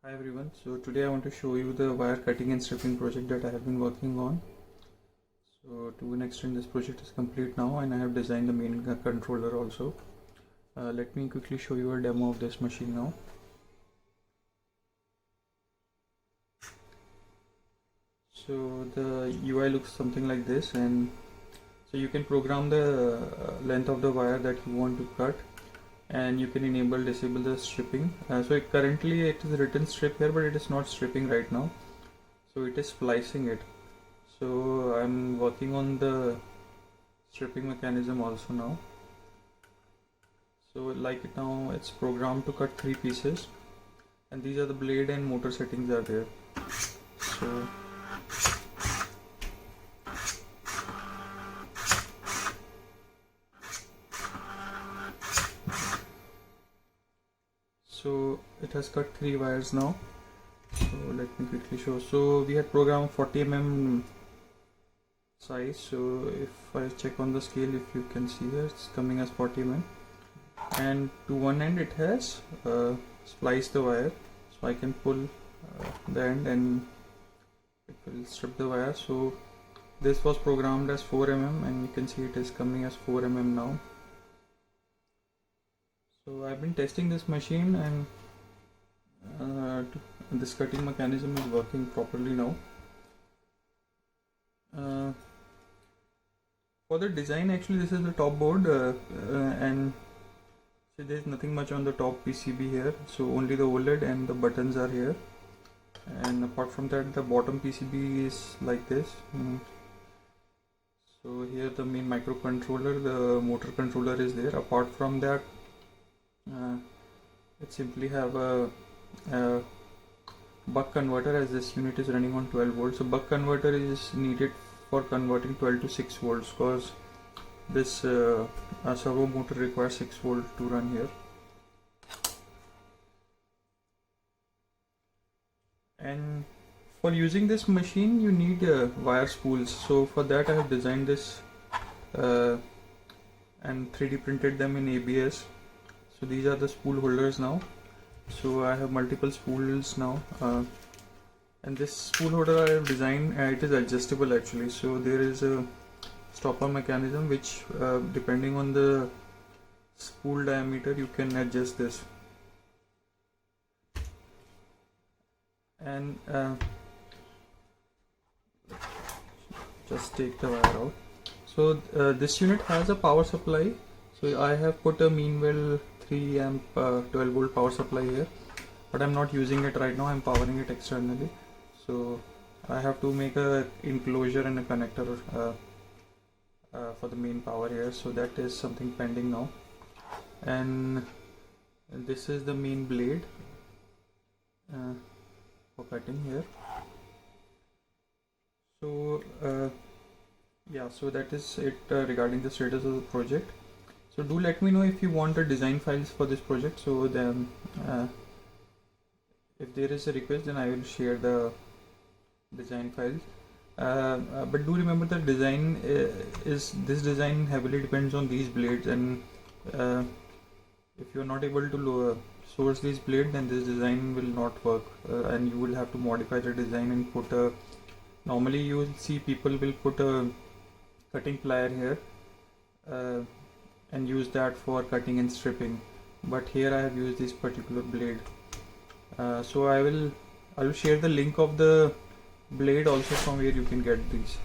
Hi everyone, so today I want to show you the wire cutting and stripping project that I have been working on. So to an extent this project is complete now and I have designed the main controller also. Let me quickly show you a demo of this machine now. So the UI looks something like this, and so you can program the length of the wire that you want to cut, and you can enable disable the stripping. Currently it is written strip here, but it is not stripping right now, so it is splicing it. So I'm working on the stripping mechanism also now. So like it now it's programmed to cut 3 pieces, and these are the blade and motor settings are there. So it has cut 3 wires now. So let me quickly show. So we had programmed 40 mm size. So if I check on the scale, if you can see here, it's coming as 40 mm, and to one end it has spliced the wire, so I can pull the end and it will strip the wire. So this was programmed as 4 mm, and you can see it is coming as 4 mm now. So I've been testing this machine, and this cutting mechanism is working properly now. For the design, actually this is the top board, and so there's nothing much on the top PCB here, so only the OLED and the buttons are here, and apart from that the bottom PCB is like this. So here the main microcontroller, the motor controller is there. Apart from that, it simply have a buck converter, as this unit is running on 12 volts. So buck converter is needed for converting 12 to 6 volts, because this servo motor requires 6 volts to run here. And for using this machine you need wire spools. So for that I have designed this and 3D printed them in ABS. So these are the spool holders now. So I have multiple spools now, and this spool holder I have designed, it is adjustable actually. So there is a stopper mechanism which depending on the spool diameter you can adjust this. And just take the wire out. So this unit has a power supply. So I have put a Meanwell 3 amp 12 volt power supply here, but I'm not using it right now. I'm powering it externally. So I have to make a enclosure and a connector for the main power here. So that is something pending now. And this is the main blade for cutting here. So yeah, so that is it regarding the status of the project. So do let me know if you want the design files for this project. So then if there is a request, then I will share the design files. But do remember that design this design heavily depends on these blades, and if you are not able to source these blades, then this design will not work, and you will have to modify the design and put a, normally you will see people will put a cutting plier here and use that for cutting and stripping, but here I have used this particular blade. So I will share the link of the blade also, from where you can get these.